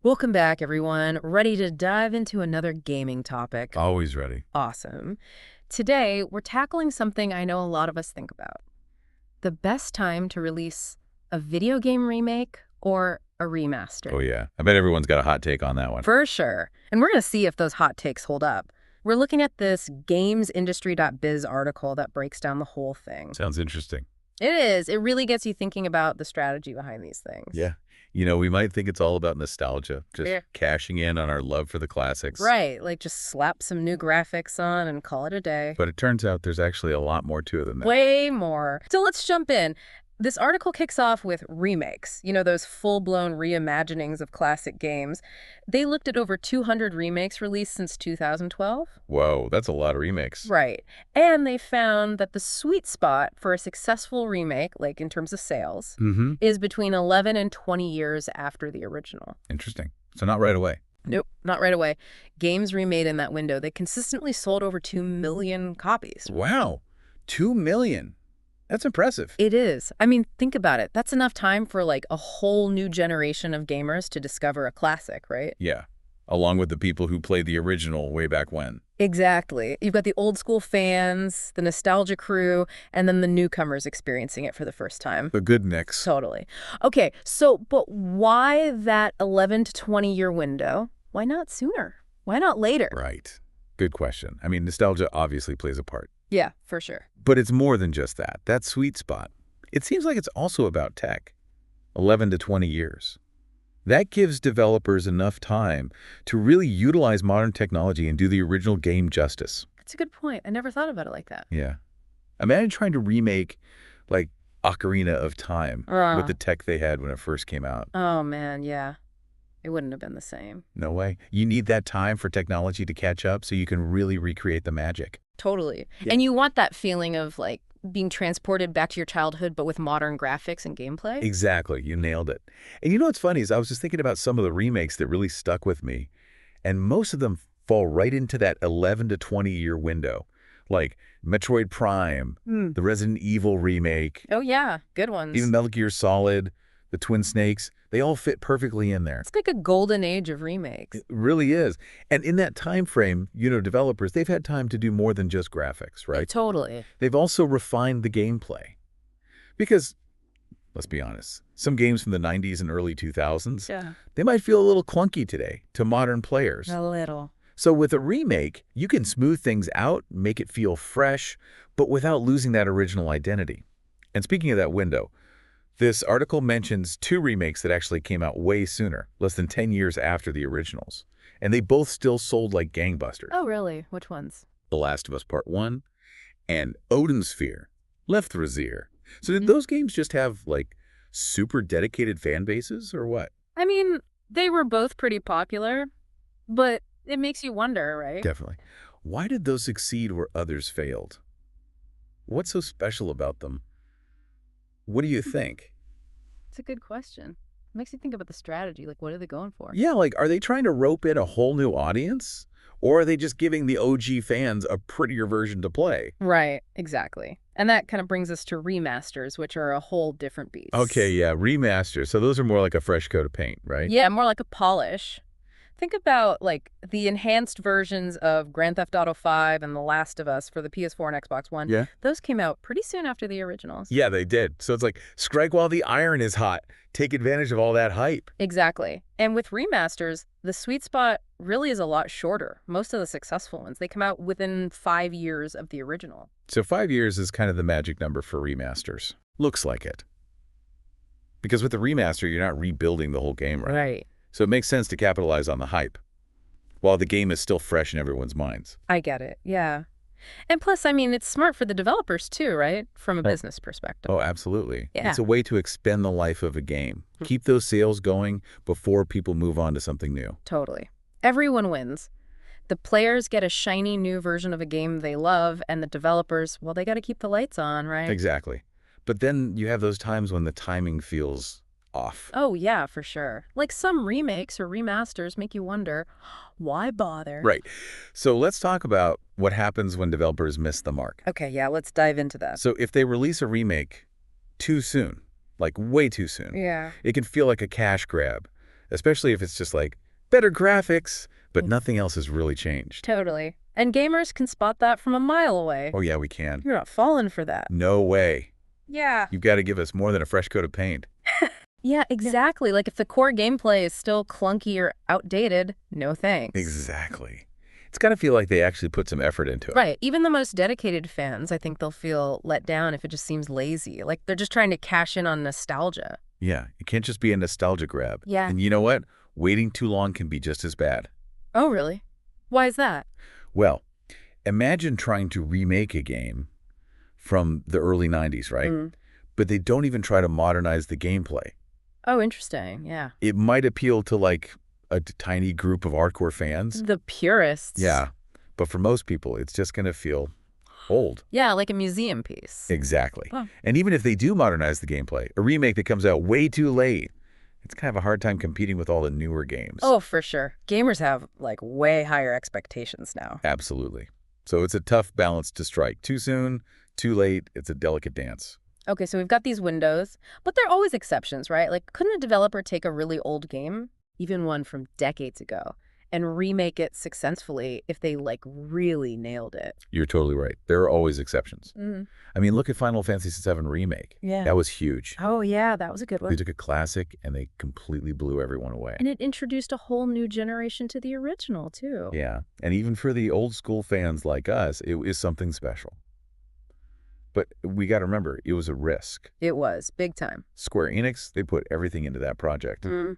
Welcome back, everyone. Ready to dive into another gaming topic. Always ready. Awesome. Today, we're tackling something I know a lot of us think about. The best time to release a video game remake or a remaster. Oh, yeah. I bet everyone's got a hot take on that one. For sure. And we're going to see if those hot takes hold up. We're looking at this gamesindustry.biz article that breaks down the whole thing. Sounds interesting. It is. It really gets you thinking about the strategy behind these things. Yeah. You know, we might think it's all about nostalgia, just cashing in on our love for the classics. Right. Like just slap some new graphics on and call it a day. But it turns out there's actually a lot more to it than that. Way more. So let's jump in. This article kicks off with remakes, those full-blown reimaginings of classic games. They looked at over 200 remakes released since 2012. Whoa, that's a lot of remakes. Right. And they found that the sweet spot for a successful remake, like in terms of sales, is between 11 and 20 years after the original. Interesting. So not right away. Nope, not right away. Games remade in that window, they consistently sold over 2 million copies. Wow. 2 million. That's impressive. It is. I mean, think about it. That's enough time for like a whole new generation of gamers to discover a classic, right? Yeah. Along with the people who played the original way back when. Exactly. You've got the old school fans, the nostalgia crew, and then the newcomers experiencing it for the first time. The good mix. Totally. Okay, but why that 11 to 20-year window? Why not sooner? Why not later? Right. Good question. I mean, nostalgia obviously plays a part. Yeah, for sure. But it's more than just that. That sweet spot. It seems like it's also about tech. 11 to 20 years. That gives developers enough time to really utilize modern technology and do the original game justice. That's a good point. I never thought about it like that. Yeah. Imagine trying to remake, like, Ocarina of Time with the tech they had when it first came out. Oh, man, yeah. It wouldn't have been the same. No way. You need that time for technology to catch up so you can really recreate the magic. Totally. Yeah. And you want that feeling of, like, being transported back to your childhood, but with modern graphics and gameplay? Exactly. You nailed it. And you know what's funny is I was just thinking about some of the remakes that really stuck with me, and most of them fall right into that 11 to 20-year window, like Metroid Prime, the Resident Evil remake. Oh, yeah. Good ones. Even Metal Gear Solid, the Twin Snakes, they all fit perfectly in there. It's like a golden age of remakes. It really is. And in that time frame, developers, they've had time to do more than just graphics, right? Totally. They've also refined the gameplay. Because, let's be honest, some games from the 90s and early 2000s, they might feel a little clunky today to modern players. A little. So with a remake, you can smooth things out, make it feel fresh, but without losing that original identity. And speaking of that window, this article mentions 2 remakes that actually came out way sooner, less than 10 years after the originals. And they both still sold like gangbusters. Oh, really? Which ones? The Last of Us Part 1 and Odin's Sphere, Lefthrazir. So did those games just have, like, super dedicated fan bases or what? I mean, they were both pretty popular, but it makes you wonder, right? Definitely. Why did those succeed where others failed? What's so special about them? What do you think? It's a good question. It makes you think about the strategy. Like, what are they going for? Yeah, like, are they trying to rope in a whole new audience? Or are they just giving the OG fans a prettier version to play? Right, exactly. And that kind of brings us to remasters, which are a whole different beast. Okay, yeah, remasters. So those are more like a fresh coat of paint, right? Yeah, more like a polish. Think about, like, the enhanced versions of Grand Theft Auto 5 and The Last of Us for the PS4 and Xbox One. Yeah. Those came out pretty soon after the originals. Yeah, they did. So it's like, strike while the iron is hot. Take advantage of all that hype. Exactly. And with remasters, the sweet spot really is a lot shorter. Most of the successful ones, they come out within 5 years of the original. So 5 years is kind of the magic number for remasters. Looks like it. Because with the remaster, you're not rebuilding the whole game, right? Right. So it makes sense to capitalize on the hype, while the game is still fresh in everyone's minds. I get it, yeah. And plus, I mean, it's smart for the developers too, right? From a business perspective. Oh, absolutely. Yeah. It's a way to extend the life of a game. Keep those sales going before people move on to something new. Totally. Everyone wins. The players get a shiny new version of a game they love, and the developers, well, they got to keep the lights on, right? Exactly. But then you have those times when the timing feels off. Oh, yeah, for sure. Like some remakes or remasters make you wonder, why bother? Right. So let's talk about what happens when developers miss the mark. Okay, yeah, let's dive into that. So if they release a remake too soon, like way too soon, Yeah. it can feel like a cash grab. especially if it's just like better graphics, but nothing else has really changed. Totally. And gamers can spot that from a mile away. Oh, yeah, we can. You're not falling for that. No way. Yeah. You've got to give us more than a fresh coat of paint. Yeah, exactly. Like if the core gameplay is still clunky or outdated, no thanks. Exactly. It's got to feel like they actually put some effort into it. Right. Even the most dedicated fans, I think they'll feel let down if it just seems lazy. Like they're just trying to cash in on nostalgia. Yeah, it can't just be a nostalgia grab. Yeah. And you know what? Waiting too long can be just as bad. Oh, really? Why is that? Well, imagine trying to remake a game from the early 90s, right? But they don't even try to modernize the gameplay. Oh, interesting. Yeah. It might appeal to like a tiny group of hardcore fans. The purists. Yeah, but for most people, it's just going to feel old. Yeah, like a museum piece. Exactly. Oh. And even if they do modernize the gameplay, a remake that comes out way too late, it's kind of a hard time competing with all the newer games. Oh, for sure. Gamers have like way higher expectations now. Absolutely. So it's a tough balance to strike. Too soon, too late, it's a delicate dance. Okay, so we've got these windows, but there are always exceptions, right? Like, couldn't a developer take a really old game, even one from decades ago, and remake it successfully if they, like, really nailed it? You're totally right. There are always exceptions. Mm-hmm. I mean, look at Final Fantasy VII Remake. Yeah. That was huge. Oh, yeah, that was a good They one. took a classic and they completely blew everyone away. And it introduced a whole new generation to the original, too. Yeah, and even for the old school fans like us, it is something special. But we got to remember, it was a risk. It was, big time. Square Enix, they put everything into that project, and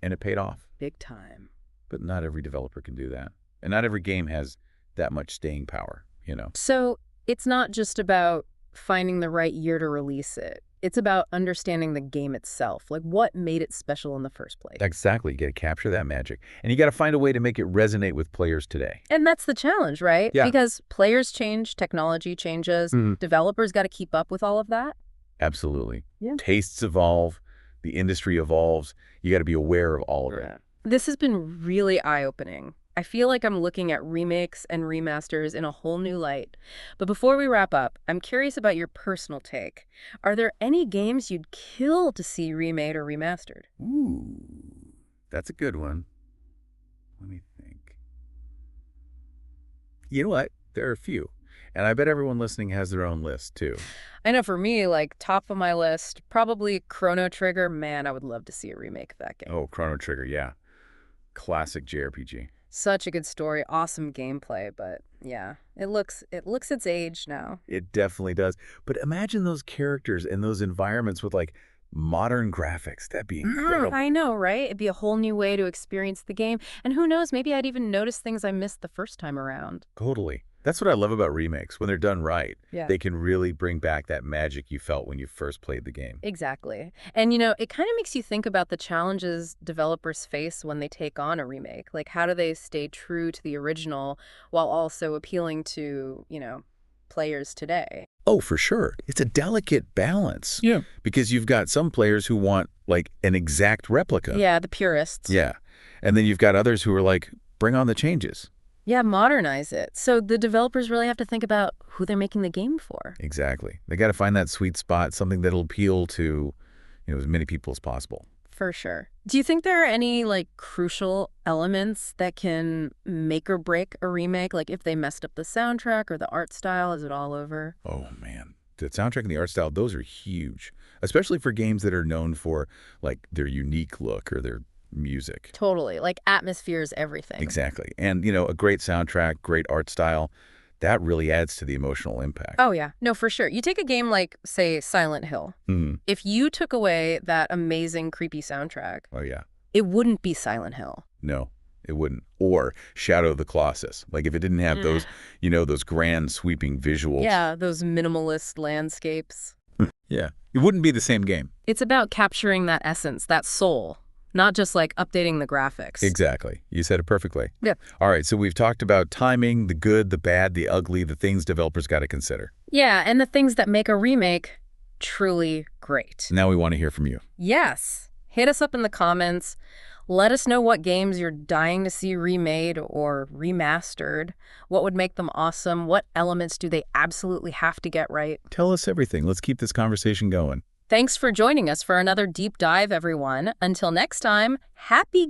it paid off. Big time. But not every developer can do that. And not every game has that much staying power, you know? So it's not just about finding the right year to release it. It's about understanding the game itself, like what made it special in the first place. Exactly. You got to capture that magic. And you got to find a way to make it resonate with players today. And that's the challenge, right? Yeah. Because players change, technology changes, developers got to keep up with all of that. Absolutely. Yeah. Tastes evolve, the industry evolves. You got to be aware of all of it. This has been really eye-opening. I feel like I'm looking at remakes and remasters in a whole new light. But before we wrap up, I'm curious about your personal take. Are there any games you'd kill to see remade or remastered? Ooh, that's a good one. Let me think. You know what? There are a few. And I bet everyone listening has their own list, too. I know for me, like, top of my list, probably Chrono Trigger. Man, I would love to see a remake of that game. Oh, Chrono Trigger, yeah. Classic JRPG. Such a good story, awesome gameplay, but yeah, it looks its age now. It definitely does. But imagine those characters and those environments with, like, modern graphics. That'd be incredible. I know, right? It'd be a whole new way to experience the game. And who knows, maybe I'd even notice things I missed the first time around. Totally. That's what I love about remakes. When they're done right, Yeah. they can really bring back that magic you felt when you first played the game. Exactly. And, you know, it kind of makes you think about the challenges developers face when they take on a remake. Like, how do they stay true to the original while also appealing to, you know, players today? Oh, for sure. It's a delicate balance. Yeah. Because you've got some players who want, like, an exact replica. Yeah, the purists. Yeah. And then you've got others who are like, bring on the changes. Yeah, modernize it. So the developers really have to think about who they're making the game for. Exactly. They got to find that sweet spot, something that'll appeal to, as many people as possible. For sure. Do you think there are any, like, crucial elements that can make or break a remake? Like, if they messed up the soundtrack or the art style, is it all over? Oh, man. The soundtrack and the art style, those are huge, especially for games that are known for, like, their unique look or their music. Totally. Like, atmosphere is everything. Exactly. And, a great soundtrack, great art style, that really adds to the emotional impact. Oh, yeah. No, for sure. You take a game like, say, Silent Hill. If you took away that amazing, creepy soundtrack, Oh, yeah. it wouldn't be Silent Hill. No, it wouldn't. Or Shadow of the Colossus. Like, if it didn't have those, those grand sweeping visuals. Yeah, those minimalist landscapes. Yeah. It wouldn't be the same game. It's about capturing that essence, that soul. Not just, like, updating the graphics. Exactly. You said it perfectly. Yeah. All right, so we've talked about timing, the good, the bad, the ugly, the things developers got to consider. Yeah, and the things that make a remake truly great. Now we want to hear from you. Yes. Hit us up in the comments. Let us know what games you're dying to see remade or remastered. What would make them awesome? What elements do they absolutely have to get right? Tell us everything. Let's keep this conversation going. Thanks for joining us for another deep dive, everyone. Until next time, happy